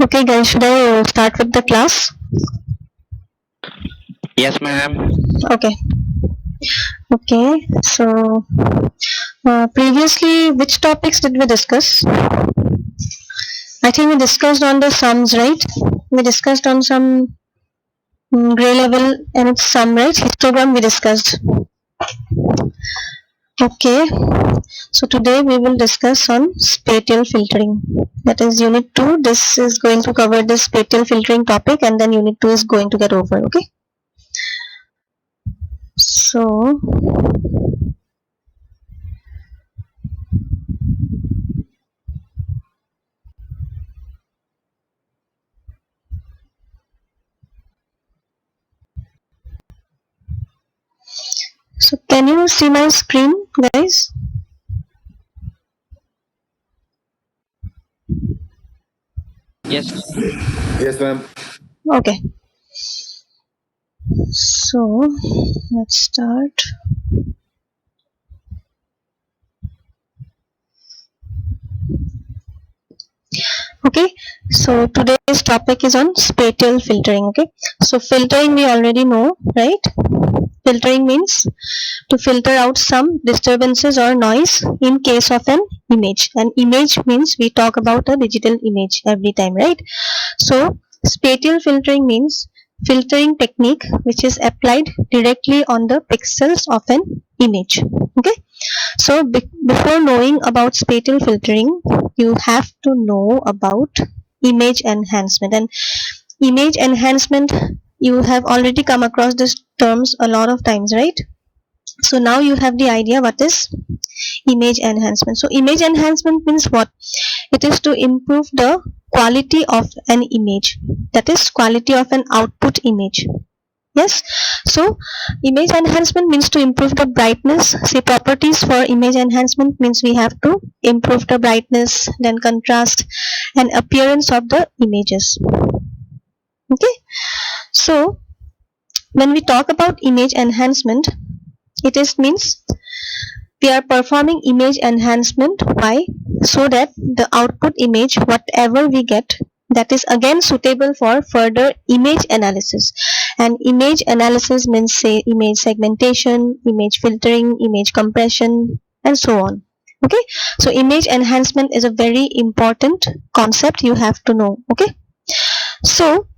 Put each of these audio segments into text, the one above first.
Okay, guys, should I start with the class? Yes, ma'am. Okay. Okay. So, previously, which topics did we discuss? I think we discussed on the sums, right? We discussed on some gray level and its sum, right? Histogram we discussed. Okay. So today we will discuss on spatial filtering. That is unit 2. This is going to cover the spatial filtering topic, and then unit 2 is going to get over. Okay. So So can you see my screen, guys? Yes. Yes, ma'am. Okay. So let's start. Okay. So today's topic is on spatial filtering. Okay. So filtering we already know, right? Filtering means to filter out some disturbances or noise in case of an image. An image means we talk about a digital image every time, right? So spatial filtering means filtering technique which is applied directly on the pixels of an image. Okay. So before knowing about spatial filtering, you have to know about image enhancement. And image enhancement, you have already come across these terms a lot of times, right? So now you have the idea what is image enhancement. So image enhancement means what? It is to improve the quality of an image, that is quality of an output image. Yes. So image enhancement means to improve the brightness. See, properties for image enhancement means we have to improve the brightness, then contrast and appearance of the images. Okay. So when we talk about image enhancement, it is means we are performing image enhancement. Why? So that the output image whatever we get, that is again suitable for further image analysis. And image analysis means, say, image segmentation, image filtering, image compression, and so on. Okay. So image enhancement is a very important concept you have to know. Okay. So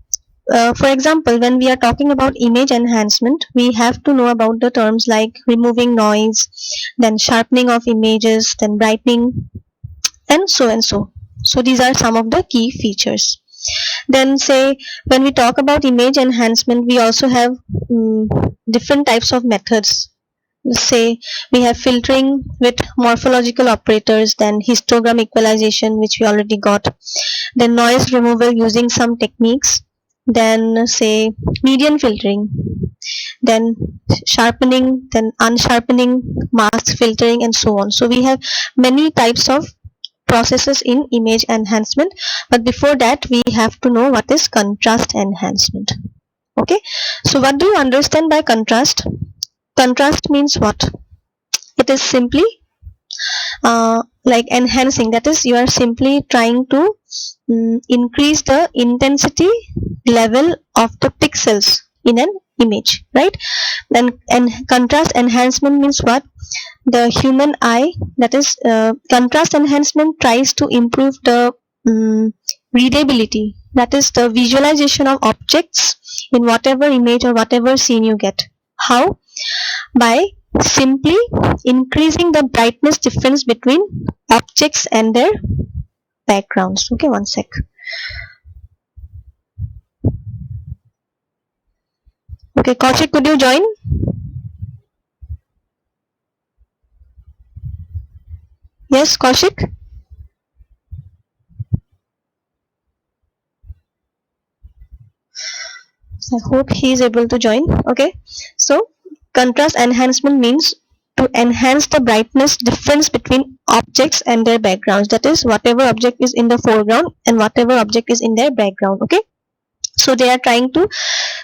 for example, when we are talking about image enhancement, we have to know about the terms like removing noise, then sharpening of images, then brightening, and so and so. So these are some of the key features. Then say when we talk about image enhancement, we also have different types of methods. Say we have filtering with morphological operators, then histogram equalization, which we already got, then noise removal using some techniques, then say median filtering, then sharpening, then unsharpening, mask filtering, and so on. So we have many types of processes in image enhancement, but before that we have to know what is contrast enhancement. Okay. So what do you understand by contrast? Contrast means what? It is simply like enhancing, that is you are simply trying to increase the intensity level of the pixels in an image, right? Then and contrast enhancement means what? The human eye, that is contrast enhancement tries to improve the readability, that is the visualization of objects in whatever image or whatever scene you get. How? By simply increasing the brightness difference between objects and their backgrounds. Okay, one sec. Okay, Kaushik, could you join? Yes, Kaushik? I hope he is able to join. Okay, so contrast enhancement means to enhance the brightness difference between objects and their backgrounds, that is whatever object is in the foreground and whatever object is in their background. Okay. So they are trying to,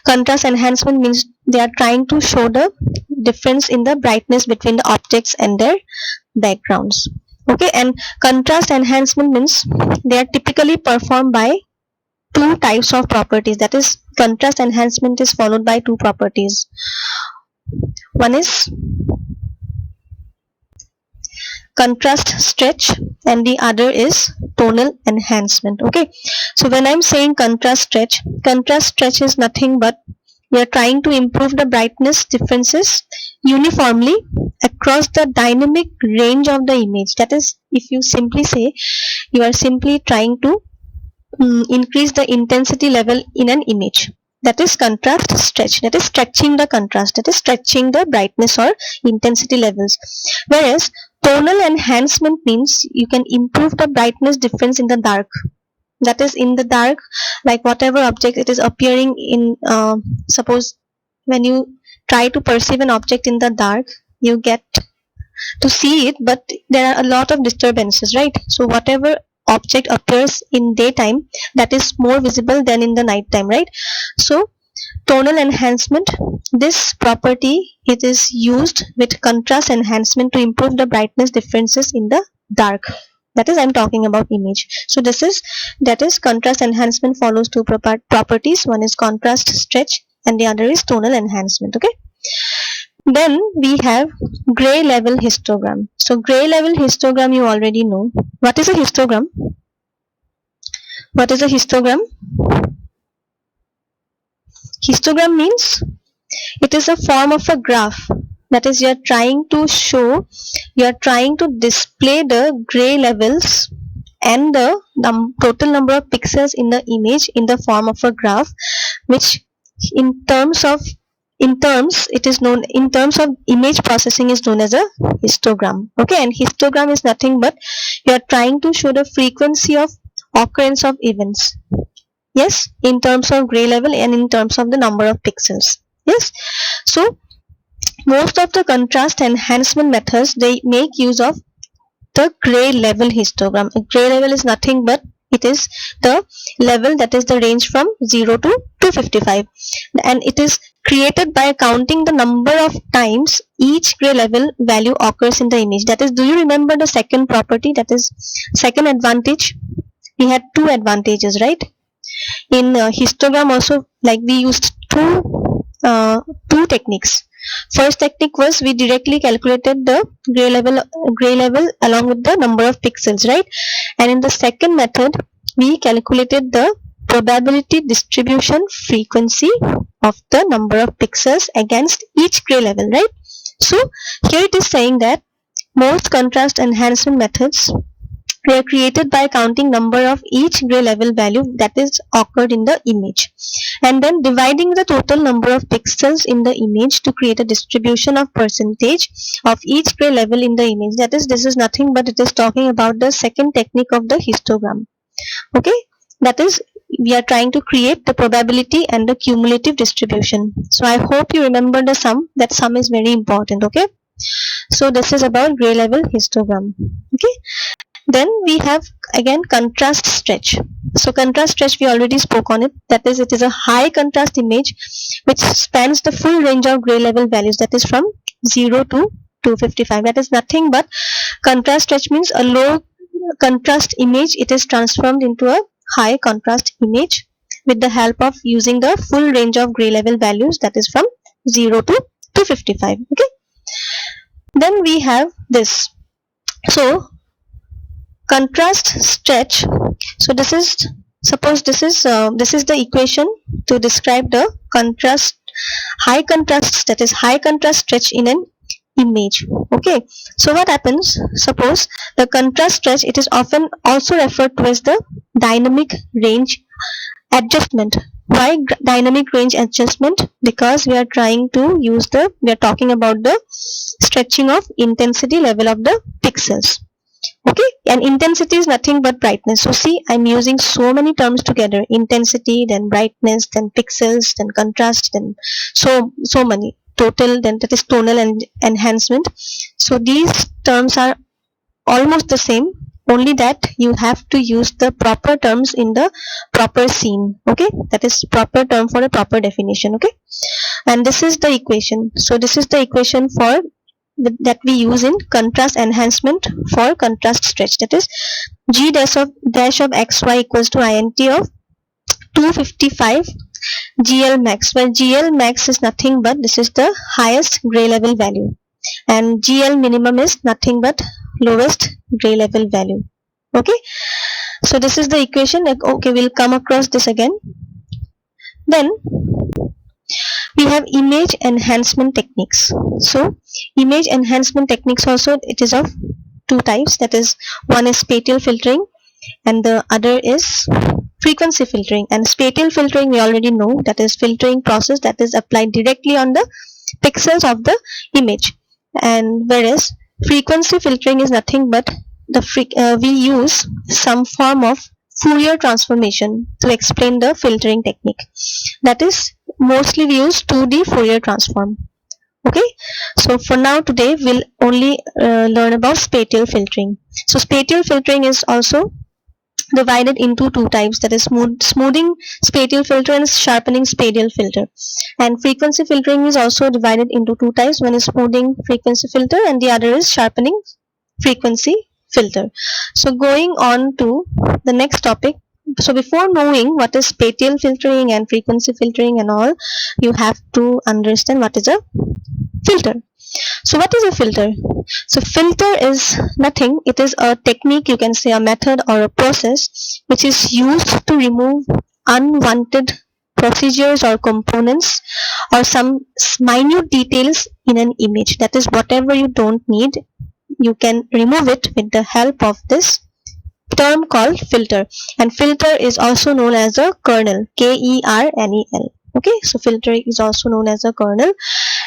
contrast enhancement means they are trying to show the difference in the brightness between the objects and their backgrounds. Okay. And contrast enhancement means they are typically performed by two types of properties. That is, contrast enhancement is followed by two properties. One is contrast stretch and the other is tonal enhancement. Okay, so when I'm saying contrast stretch is nothing but we are trying to improve the brightness differences uniformly across the dynamic range of the image. That is, if you simply say, you are simply trying to increase the intensity level in an image. That is contrast stretch. That is stretching the contrast. That is stretching the brightness or intensity levels. Whereas tonal enhancement means you can improve the brightness difference in the dark. That is, in the dark, like whatever object it is appearing in, suppose when you try to perceive an object in the dark, you get to see it, but there are a lot of disturbances, right? So whatever object appears in daytime, that is more visible than in the night time, right? So tonal enhancement, this property, it is used with contrast enhancement to improve the brightness differences in the dark. That is, I'm talking about image. So that is contrast enhancement follows two properties. One is contrast stretch and the other is tonal enhancement. Okay, then we have gray level histogram. So gray level histogram, you already know. What is a histogram? What is a histogram? Histogram means it is a form of a graph. That is, you are trying to display the gray levels and the total number of pixels in the image in the form of a graph, which in terms of image processing is known as a histogram. Okay, and histogram is nothing but you are trying to show the frequency of occurrence of events. Yes, in terms of gray level and in terms of the number of pixels. Yes, so most of the contrast enhancement methods, they make use of the gray level histogram. A gray level is nothing but it is the level that is the range from 0 to 255, and it is created by counting the number of times each gray level value occurs in the image. That is, do you remember the second property, that is second advantage? We had two advantages, right? In histogram also, like we used two techniques. First technique was we directly calculated the gray level along with the number of pixels, right? And in the second method, we calculated the probability distribution frequency of the number of pixels against each gray level, right? So here it is saying that most contrast enhancement methods were created by counting number of each gray level value that is occurred in the image, and then dividing the total number of pixels in the image to create a distribution of percentage of each gray level in the image. That is, this is nothing but it is talking about the second technique of the histogram. Okay, that is, we are trying to create the probability and the cumulative distribution. So I hope you remember the sum. That sum is very important. Okay, so this is about gray level histogram. Okay, then we have again contrast stretch. So contrast stretch, we already spoke on it. That is, it is a high contrast image which spans the full range of gray level values, that is from 0 to 255. That is nothing but contrast stretch means a low contrast image, it is transformed into a high contrast image with the help of using the full range of gray level values, that is from 0 to 255. Okay, then we have this. So contrast stretch, so this is, suppose this is the equation to describe the high contrast, that is high contrast stretch in an image. Okay, so what happens, suppose the contrast stretch, it is often also referred to as the dynamic range adjustment. Why dynamic range adjustment? Because we are trying to use we are talking about the stretching of intensity level of the pixels. Okay, and intensity is nothing but brightness. So see, I'm using so many terms together: intensity, then brightness, then pixels, then contrast, then so many total, then that is tonal and enhancement. So these terms are almost the same, only that you have to use the proper terms in the proper scene. Okay, that is proper term for a proper definition. Okay, and this is the equation. So this is the equation for that we use in contrast enhancement for contrast stretch. That is, g dash of xy equals to int of 255 GL max, where GL max is nothing but this is the highest gray level value, and GL minimum is nothing but lowest gray level value. Okay, so this is the equation. Okay, we'll come across this again. Then we have image enhancement techniques. So image enhancement techniques also, it is of two types, that is, one is spatial filtering and the other is frequency filtering. And spatial filtering we already know, that is filtering process that is applied directly on the pixels of the image, and whereas frequency filtering is nothing but we use some form of Fourier transformation to explain the filtering technique. That is, mostly we use 2D Fourier transform. Okay, so for now today we'll only learn about spatial filtering. So spatial filtering is also divided into two types, that is smoothing spatial filter and sharpening spatial filter. And frequency filtering is also divided into two types, one is smoothing frequency filter and the other is sharpening frequency filter. So going on to the next topic. So before knowing what is spatial filtering and frequency filtering and all, you have to understand what is a filter. So what is a filter? So filter is nothing, it is a technique, you can say a method or a process which is used to remove unwanted procedures or components or some minute details in an image. That is, whatever you don't need, you can remove it with the help of this term called filter. And filter is also known as a kernel, Kernel. Okay, so filter is also known as a kernel,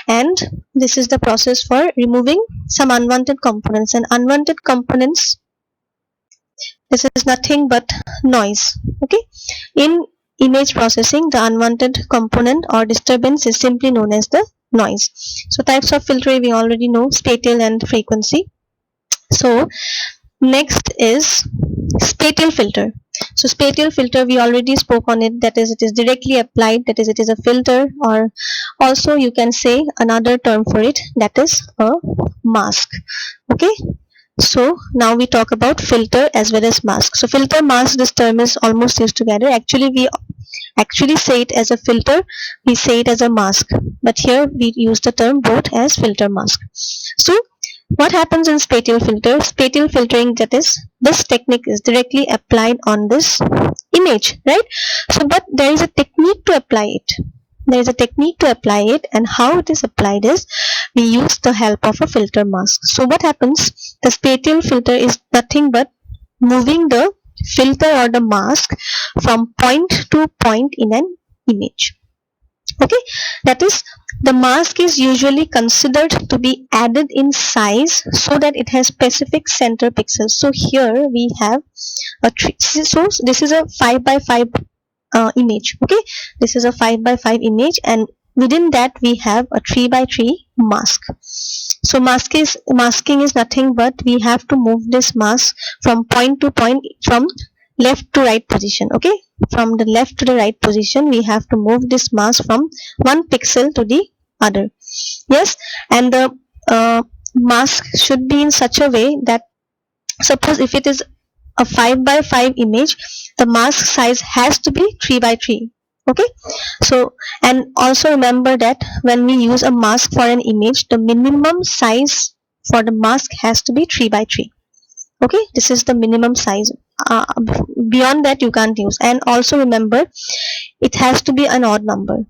and this is the process for removing some unwanted components. And unwanted components, this is nothing but noise. Okay, in image processing, the unwanted component or disturbance is simply known as the noise. So types of filtering we already know, spatial and frequency. So next is spatial filter. So spatial filter we already spoke on it, that is, it is directly applied, that is, it is a filter, or also you can say another term for it, that is a mask. Okay, so now we talk about filter as well as mask. So filter, mask, this term is almost used together. Actually we say it as a filter, we say it as a mask, but here we use the term both as filter, mask. So what happens in spatial filter? Spatial filtering, that is, this technique is directly applied on this image, right? So but there is a technique to apply it. There is a technique to apply it, and how it is applied is we use the help of a filter mask. So what happens? The spatial filter is nothing but moving the filter or the mask from point to point in an image. Okay, that is, the mask is usually considered to be added in size so that it has specific center pixels. So here we have a tree. So this is a 5 by 5 image. Okay, this is a 5 by 5 image, and within that we have a 3 by 3 mask. So masking is nothing but we have to move this mask from point to point, from left to right position. Okay, from the left to the right position we have to move this mask from one pixel to the other. Yes, and the mask should be in such a way that, suppose if it is a 5 by 5 image, the mask size has to be 3 by 3. Okay, so and also remember that when we use a mask for an image, the minimum size for the mask has to be 3 by 3. Okay, this is the minimum size. Beyond that you can't use. And also remember, it has to be an odd number.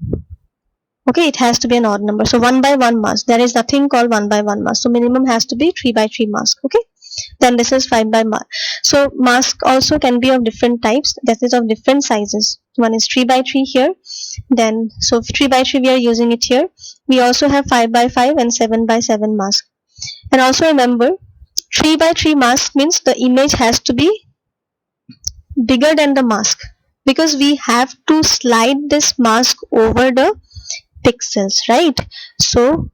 Okay, it has to be an odd number. So 1 by 1 mask, there is nothing called 1 by 1 mask. So minimum has to be 3 by 3 mask. Okay, then this is 5 by mask. So mask also can be of different types, that is of different sizes. One is 3 by 3 here, then so 3 by 3 we are using it here. We also have 5 by 5 and 7 by 7 mask. And also remember, 3 by 3 mask means the image has to be bigger than the mask, because we have to slide this mask over the pixels, right? So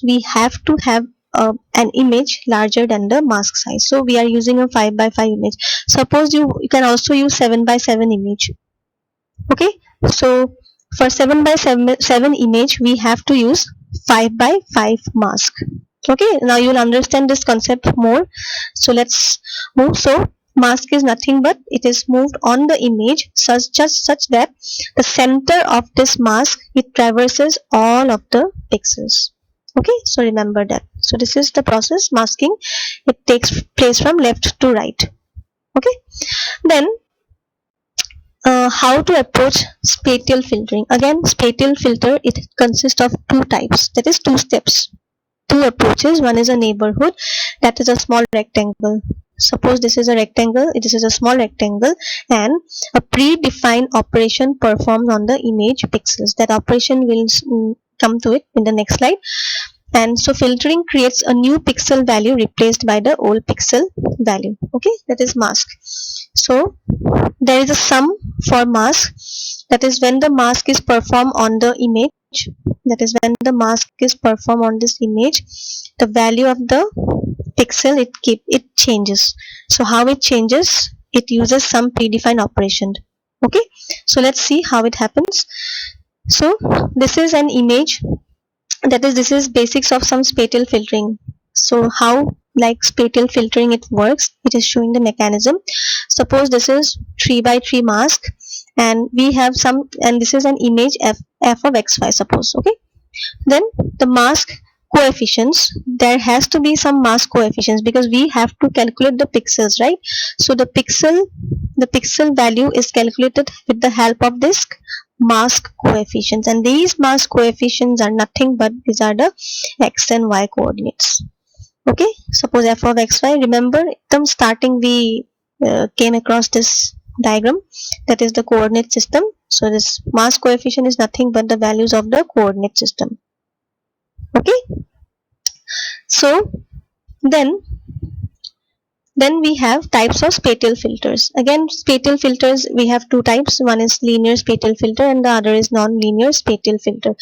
we have to have an image larger than the mask size. So we are using a 5 by 5 image. Suppose you can also use 7 by 7 image. Okay, so for 7 by 7 image we have to use 5 by 5 mask. Okay, now you'll understand this concept more. So let's move. So mask is nothing but it is moved on the image such that the center of this mask, it traverses all of the pixels. Okay, so remember that. So this is the process masking. It takes place from left to right. Okay, then how to approach spatial filtering. Again, spatial filter, it consists of two types, that is two steps, two approaches. One is a neighborhood, that is a small rectangle. Suppose this is a rectangle, this is a small rectangle, and a predefined operation performed on the image pixels. That operation will come to it in the next slide. And so filtering creates a new pixel value replaced by the old pixel value. Okay, that is mask. So there is a sum for mask, that is when the mask is performed on the image, that is when the mask is performed on this image, the value of the pixel, it changes. So how it changes? It uses some predefined operation. Okay, so let's see how it happens. So this is an image, that is, this is basics of some spatial filtering. So how like spatial filtering it works, it is showing the mechanism. Suppose this is 3x3 mask, and we have some, and this is an image f of xy, suppose. Okay, then the mask coefficients, there has to be some mask coefficients because we have to calculate the pixels, right? So the pixel value is calculated with the help of this mask coefficients, and these mask coefficients are nothing but these are the x and y coordinates. Okay, suppose f of xy, remember from starting we came across this diagram, that is the coordinate system. So this mask coefficient is nothing but the values of the coordinate system. Okay, so then we have types of spatial filters. Again, spatial filters, we have two types. One is linear spatial filter and the other is non-linear spatial filter.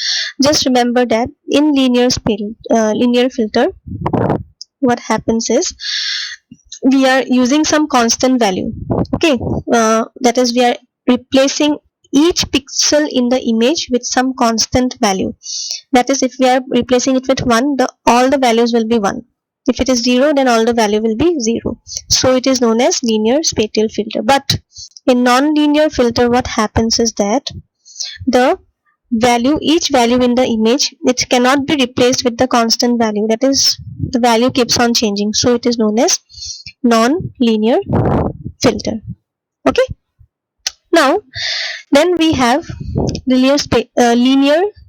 Just remember that in linear filter, what happens is we are using some constant value. Okay, that is, we are replacing each pixel in the image with some constant value. That is, if we are replacing it with 1, all the values will be 1. If it is 0, then all the value will be 0. So it is known as linear spatial filter. But in non-linear filter, what happens is that the value, each value in the image, it cannot be replaced with the constant value. That is, the value keeps on changing. So it is known as non-linear filter. Okay. Now, then we have linear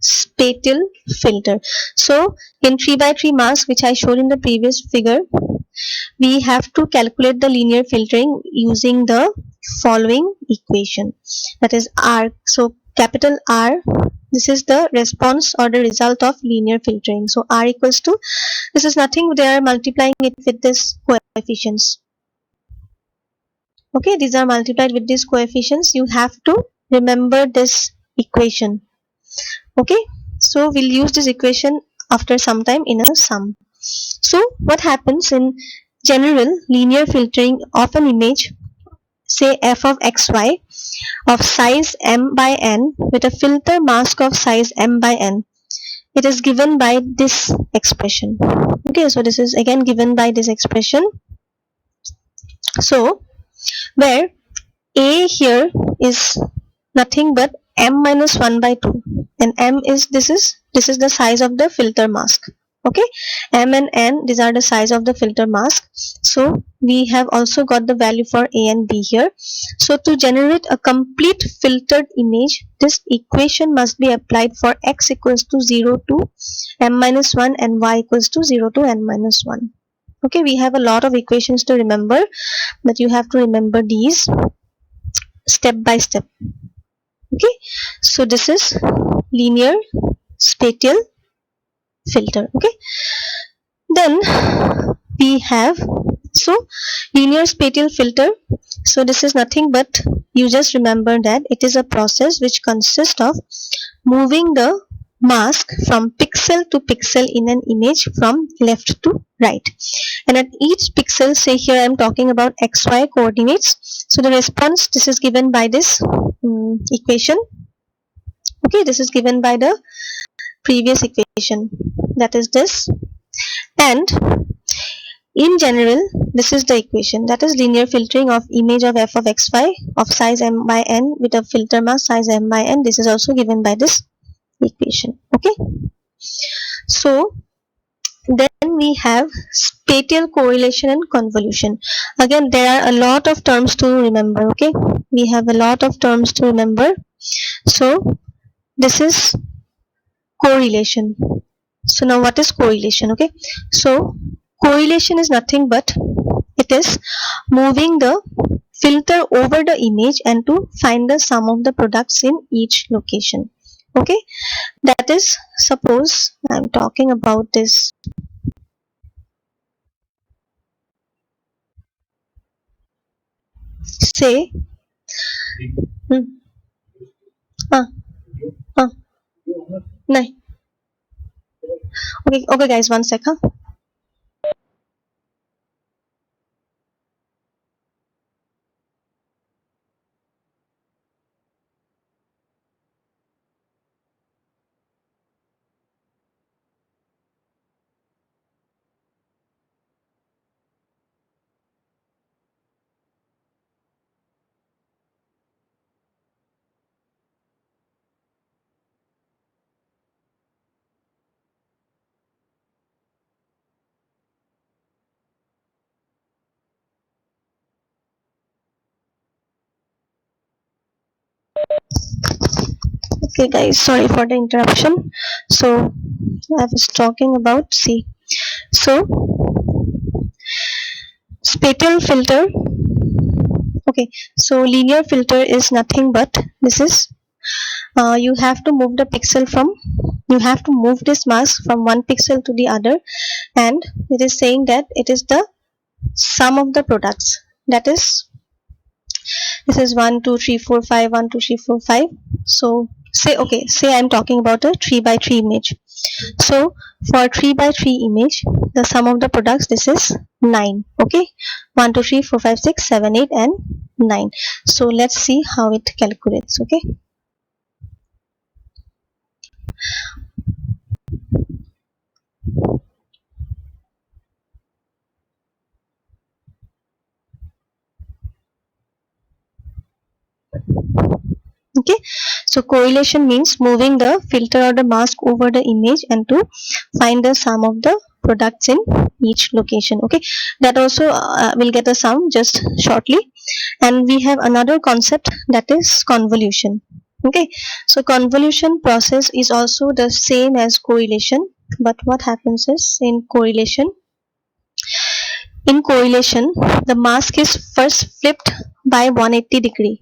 spatial filter. So in 3x3 mask, which I showed in the previous figure, we have to calculate the linear filtering using the following equation, that is R. So capital R, this is the response or the result of linear filtering. So R equals to, this is nothing, they are multiplying it with this coefficients. Okay, these are multiplied with these coefficients. You have to remember this equation. Okay, so we'll use this equation after some time in a sum. So what happens in general linear filtering of an image, say f of xy of size m by n with a filter mask of size m by n, it is given by this expression. Okay, so this is again given by this expression. So where a here is nothing but m minus 1 by 2, and m is this is the size of the filter mask. Okay, m and n, these are the size of the filter mask. So we have also got the value for a and b here. So to generate a complete filtered image, this equation must be applied for x equals to 0 to m minus 1 and y equals to 0 to n minus 1. Okay, we have a lot of equations to remember, but you have to remember these step by step. Okay, so this is linear spatial filter. Okay, then we have, so linear spatial filter, so this is nothing but, you just remember that it is a process which consists of moving the mask from pixel to pixel in an image from left to right, and at each pixel, say here I am talking about xy coordinates, so the response, this is given by this equation. Okay, this is given by the previous equation, that is this, and In general, this is the equation, that is linear filtering of image of f of xy of size m by n with a filter mask size m by n. This is also given by this equation. Okay, so then we have spatial correlation and convolution. Again, there are a lot of terms to remember. Okay, we have a lot of terms to remember. So this is correlation. So now what is correlation? Okay, so correlation is nothing but it is moving the filter over the image and to find the sum of the products in each location. Okay, that is, suppose I'm talking about this. Say, हाँ हाँ नहीं, okay guys, one sec. हाँ, okay guys, sorry for the interruption. So I was talking about, see, so spatial filter. Okay, so linear filter is nothing but this is you have to move the pixel from, you have to move this mask from one pixel to the other, and it is saying that it is the sum of the products, that is, this is 1 2 3 4 5 1 2 3 4 5. So say, okay, say I'm talking about a 3 by 3 image. So for 3 by 3 image, the sum of the products, this is 9. Okay, 1 2 3 4 5 6 7 8 and 9. So let's see how it calculates. Okay, okay, so correlation means moving the filter or the mask over the image and to find the sum of the products in each location. Okay, that also will get a sum just shortly. And we have another concept, that is convolution. Okay, so convolution process is also the same as correlation, but what happens is, in correlation, the mask is first flipped by 180 degree.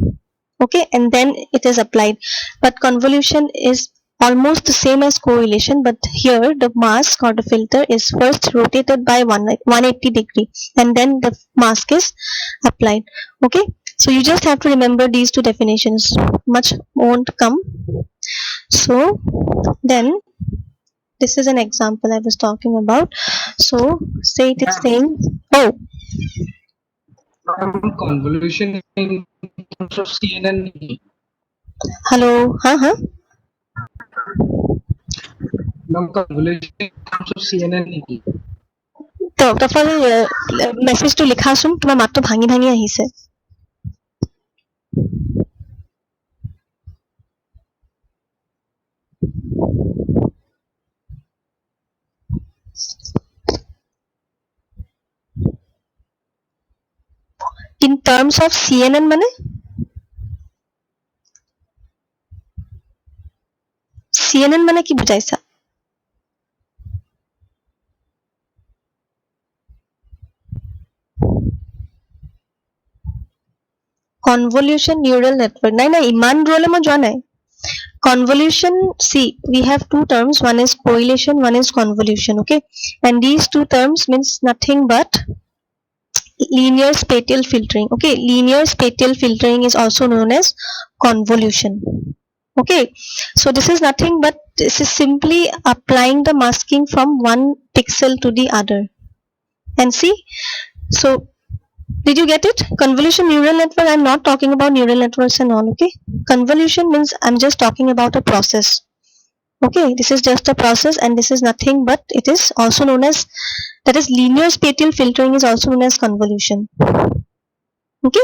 Okay, and then it is applied. But convolution is almost the same as correlation, but here the mask or the filter is first rotated by 180 degree and then the mask is applied. Okay, so you just have to remember these two definitions, much won't come. So then this is an example I was talking about. So say it is saying, oh, convolution in terms of CNN. hello, huh? Convolution in terms of CNN. তো তফাল মেছেজটো লিখাচোন, তোমাৰ মাতটো ভাঙি ভাঙি আহিছে. In terms of CNN মানে CNN মানে কি বুজাইছা? Convolution neural network. নাই নাই, ইমান দূৰলৈ মই যোৱা নাই. Convolution, see, we have two terms, one is correlation, one is convolution. Okay, and these two terms means nothing but linear spatial filtering. Okay, linear spatial filtering is also known as convolution. Okay, so this is nothing but this is simply applying the masking from one pixel to the other. And see, so did you get it? Convolution neural network, I'm not talking about neural networks and all. Okay, convolution means I'm just talking about a process. Okay, this is just a process, and this is nothing but it is also known as, that is, linear spatial filtering is also known as convolution. Okay,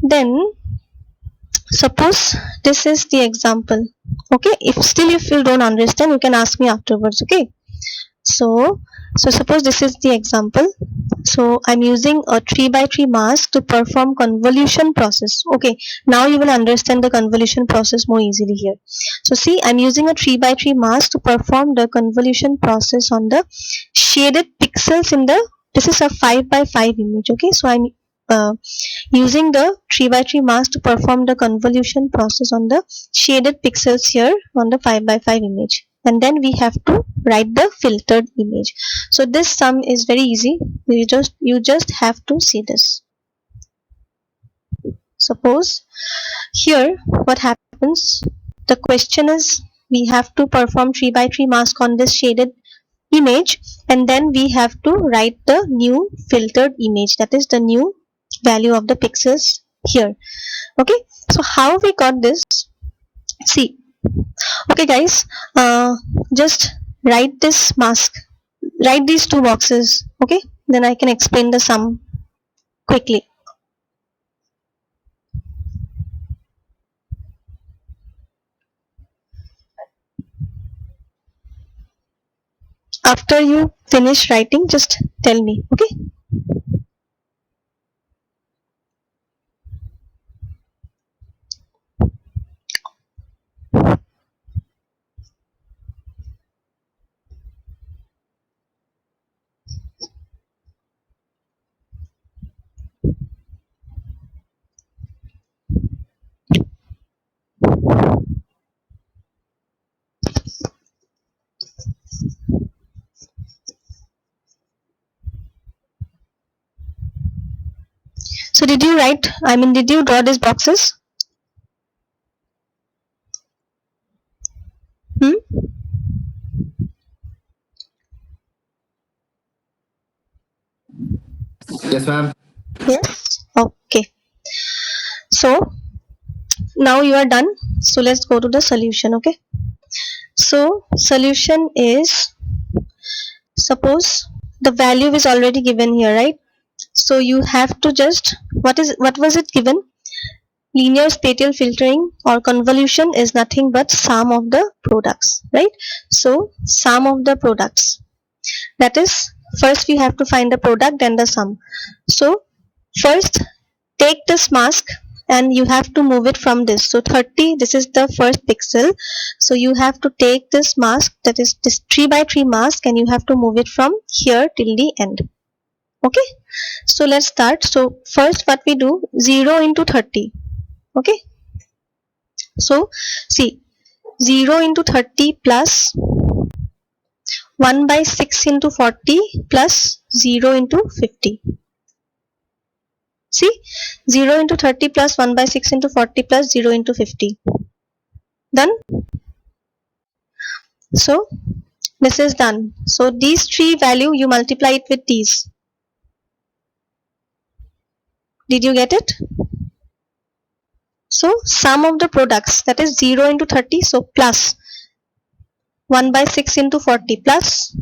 then suppose this is the example. Okay, if you don't understand, you can ask me afterwards. Okay, so suppose this is the example. So I'm using a 3x3 mask to perform convolution process. Okay, now you will understand the convolution process more easily here. So see, I'm using a 3x3 mask to perform the convolution process on the shaded pixels in the, this is a 5x5 image. Okay, so I'm using the 3x3 mask to perform the convolution process on the shaded pixels here on the 5x5 image, and then we have to write the filtered image. So this sum is very easy. You just have to see this. Suppose here what happens, the question is, we have to perform 3x3 mask on this shaded image, and then we have to write the new filtered image, that is the new value of the pixels here. Okay, so how we got this? See, okay guys, just write this mask, write these two boxes. Okay, then I can explain the sum quickly. After you finish writing, just tell me. Okay, so did you write, did you draw these boxes? Yes, ma'am. Yes. Okay, so now you are done, so let's go to the solution. Okay, so solution is, suppose the value is already given here, right? So you have to just, what was it given? Linear spatial filtering or convolution is nothing but sum of the products, right? So sum of the products, that is, first we have to find the product, then the sum. So first take this mask and you have to move it from this. So 30, this is the first pixel, so you have to take this mask, that is this 3x3 mask, and you have to move it from here till the end. Okay, so let's start. So first what we do, 0 into 30. Okay, so see, 0 into 30 plus 1 by 6 into 40 plus 0 into 50. See, 0 into 30 plus 1 by 6 into 40 plus 0 into 50. Done? So this is done. So these three value, you multiply it with these. Did you get it? So sum of the products, that is 0 into 30, so plus 1 by 6 into 40 plus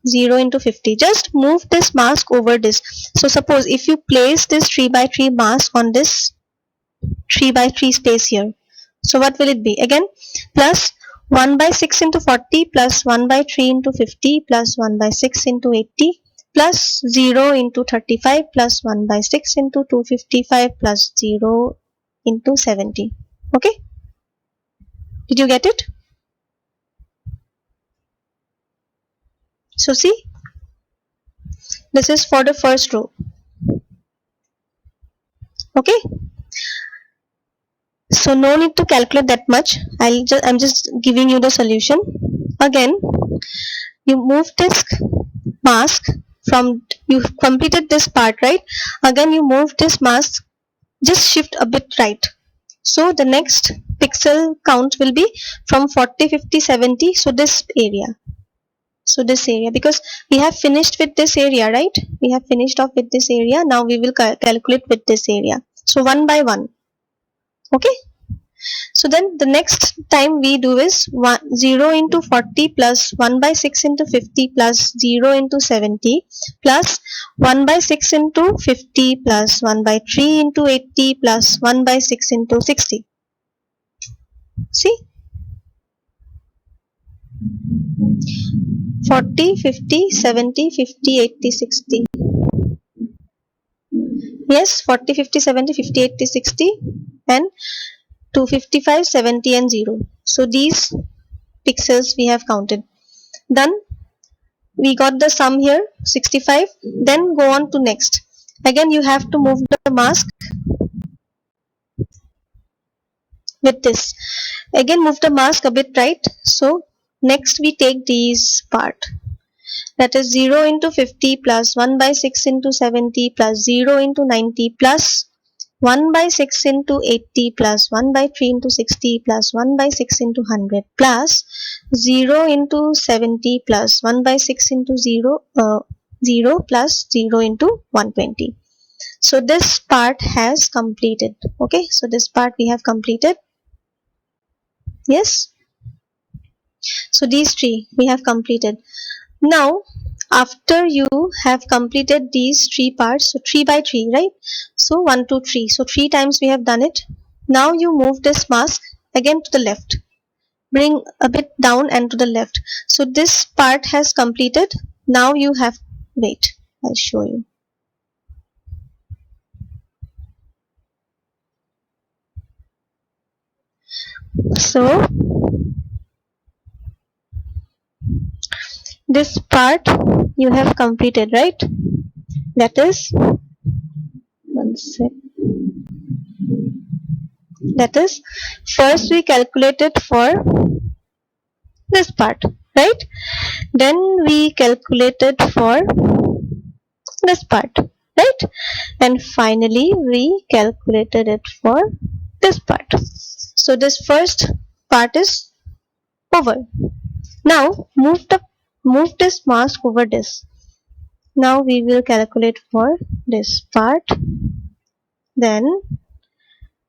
0 into 50. Just move this mask over this. So suppose if you place this 3x3 mask on this 3x3 space here, so what will it be? Again, plus 1 by 6 into 40 plus 1 by 3 into 50 plus 1 by 6 into 80 plus 0 into 35 plus 1 by 6 into 255 plus 0 into 70. Okay, did you get it? So see, this is for the first row. Okay, so no need to calculate that much. I'm just giving you the solution. Again, you move this mask from, you completed this part, right? Again you move this mask, just shift a bit right. So the next pixel count will be from 40, 50, 70. So this area. So this area, because we have finished with this area, right? We have finished off with this area. Now we will calculate with this area. So one by one. Okay. So then the next time we do is 0 into 40 plus 1 by 6 into 50 plus 0 into 70 plus 1 by 6 into 50 plus 1 by 3 into 80 plus 1 by 6 into 60. See? 40, 50, 70, 50, 80, 60. Yes, 40, 50, 70, 50, 80, 60 and 255, 70 and 0. So these pixels we have counted. Then we got the sum here 65. Then go on to next. Again you have to move the mask with this. Again move the mask a bit right. So next we take these part. That is 0 into 50 plus 1 by 6 into 70 plus 0 into 90 plus 1 by 6 into 80 plus 1 by 3 into 60 plus 1 by 6 into 100 plus 0 into 70 plus 1 by 6 into 0 plus 0 into 120. So this part has completed. Okay, so this part we have completed. Yes. So these three we have completed. Now after you have completed these three parts, so 3 by 3, right? So 1, 2, 3. So 3 times we have done it. Now you move this mask again to the left. Bring a bit down and to the left. So this part has completed. Now you have, wait, I'll show you. So this part you have completed, right? That is, one sec. That is, first we calculated for this part, right? Then we calculated for this part, right? And finally we calculated it for this part. So this first part is over. Now move this mask over this. Now we will calculate for this part, then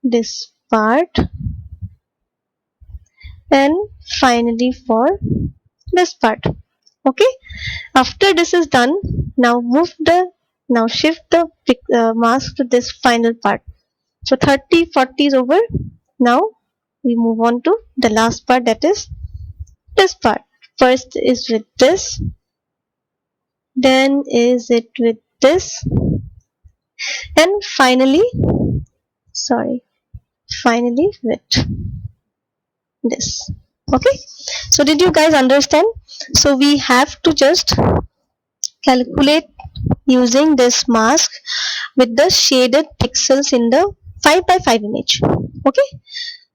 this part, and finally for this part. Okay, after this is done, now shift the mask to this final part. So 30, 40 is over. Now we move on to the last part, that is this part. First is with this, then is it with this, and finally with this. Okay, so did you guys understand? So we have to just calculate using this mask with the shaded pixels in the 5 by 5 image. Okay,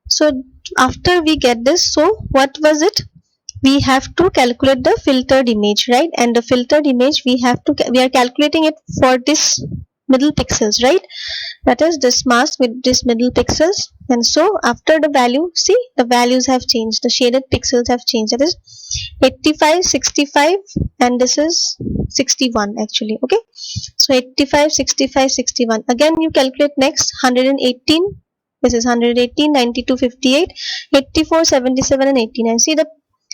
so after we get this, so what was it? We have to calculate the filtered image, right? And the filtered image we are calculating it for this middle pixels, right? That is this mask with this middle pixels. And so after the value, see, the values have changed, the shaded pixels have changed. That is 85, 65, and this is 61 actually. Okay, so 85, 65, 61. Again you calculate next 118. This is 118, 92, 58, 84, 77 and 89. See, the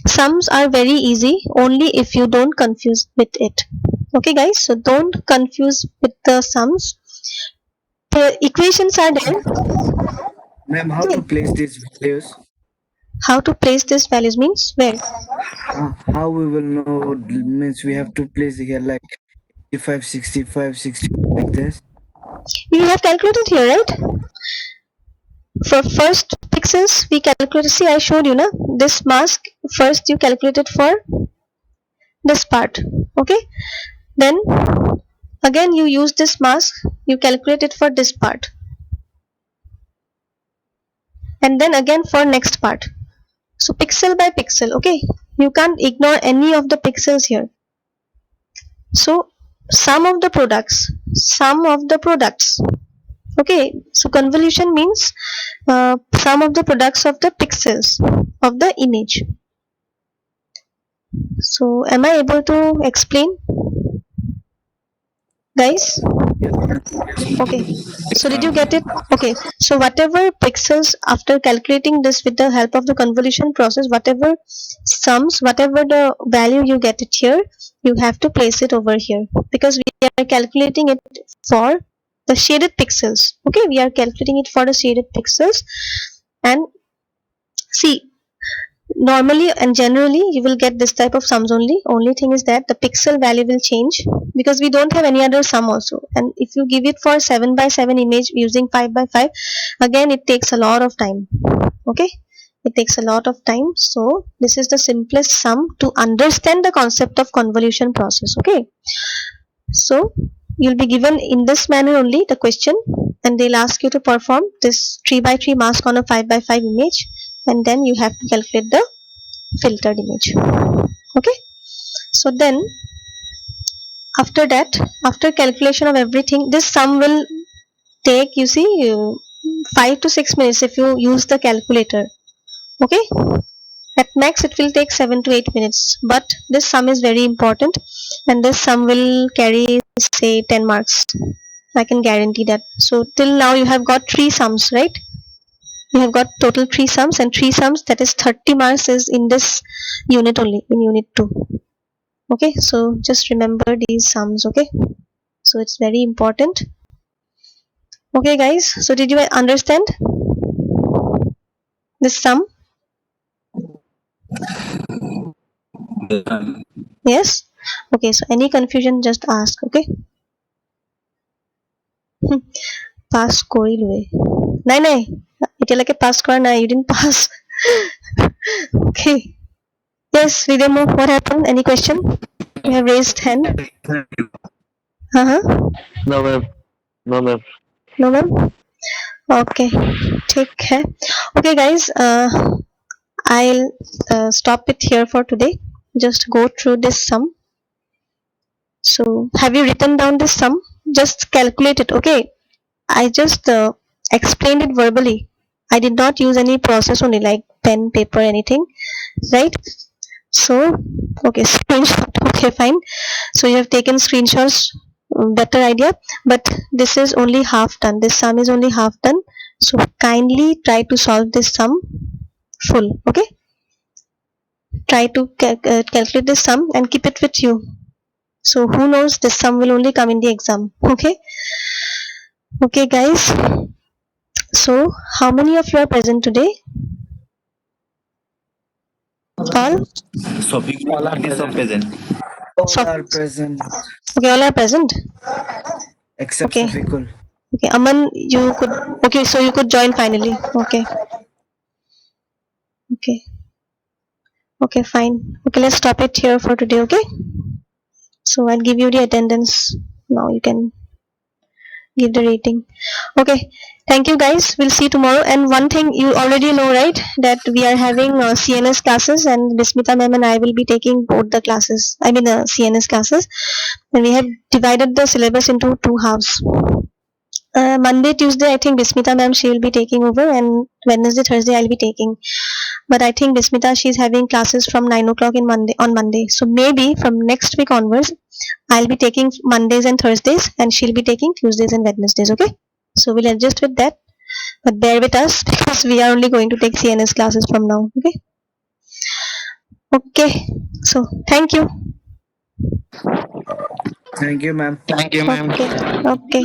sums are very easy only if you don't confuse with it. Okay guys, so don't confuse with the sums. The equations are there. Ma'am, how to place these values? How to place these values means where? How we will know, means we have to place here like 85, 65, 60 like this. You have calculated here, right? For first pixels we calculated, see I showed you, na? This mask first you calculated for this part. Okay, then again you use this mask, you calculate it for this part, and then again for next part. So pixel by pixel. Okay, you can't ignore any of the pixels here. So sum of the products. Okay, so convolution means sum of the products of the pixels of the image. So am I able to explain, guys? Okay, so did you get it? Okay, so whatever pixels, after calculating this with the help of the convolution process, whatever sums, whatever the value you get it here, you have to place it over here, because we are calculating it for the shaded pixels. Okay, we are calculating it for the shaded pixels. And see, normally and generally you will get this type of sums only thing is that the pixel value will change, because we don't have any other sum also. And if you give it for 7 by 7 image using 5 by 5, again it takes a lot of time. Okay, it takes a lot of time. So this is the simplest sum to understand the concept of convolution process. Okay, so you'll be given in this manner only the question, and they'll ask you to perform this 3 by 3 mask on a 5 by 5 image, and then you have to calculate the filtered image. Okay, so then after that, after calculation of everything, this sum will take, you see, 5 to 6 minutes if you use the calculator. Okay, at max it will take 7 to 8 minutes, but this sum is very important, and this sum will carry say 10 marks. I can guarantee that. So till now you have got 3 sums, right? You have got total 3 sums, and 3 sums, that is 30 marks, is in this unit only, in unit 2. Okay, so just remember these sums. Okay, so it's very important. Okay guys, so did you understand this sum? Yes. Okay, so any confusion, just ask. Okay. Pass কৰিলোৱে নাই নাই এতিয়ালৈকে pass কৰা নাই, you didn't pass. Okay, yes, Videmo, what happened? Any question? You have raised hand. No, ma'am. No, ma'am. No ma'am. Okay, take care. Okay guys, I'll stop it here for today. Just go through this sum. So have you written down this sum? Just calculate it. Okay, I just explained it verbally. I did not use any process only, like pen, paper, anything, right? So okay, screenshot. Okay, fine. So you have taken screenshots, better idea, but this is only half done. This sum is only half done, so kindly try to solve this sum full. Okay, try to calculate this sum and keep it with you. So who knows, this sum will only come in the exam. Okay, okay guys, so how many of you are present today? All? All are present. All are present Okay, all are present. except Okay. Safikul. Okay, Aman, you could, okay, so you could join finally. Okay, okay, okay, fine. Okay, let's stop it here for today. Okay, so I'll give you the attendance now. You can give the rating. Okay, thank you guys, we'll see you tomorrow. And one thing you already know, right, that we are having CNS classes, and Bismita ma'am and I will be taking both the classes, I mean CNS classes, and we have divided the syllabus into 2 halves. Monday, Tuesday, I think Bismita ma'am, she will be taking over, and Wednesday, Thursday I'll be taking. But I think Bismita, she's having classes from 9 o'clock on Monday. So maybe from next week onwards, I'll be taking Mondays and Thursdays, and she'll be taking Tuesdays and Wednesdays. Okay, so we'll adjust with that, but bear with us because we are only going to take CNS classes from now. Okay, okay, so thank you. Thank you, ma'am. Thank you, ma'am. Okay, okay.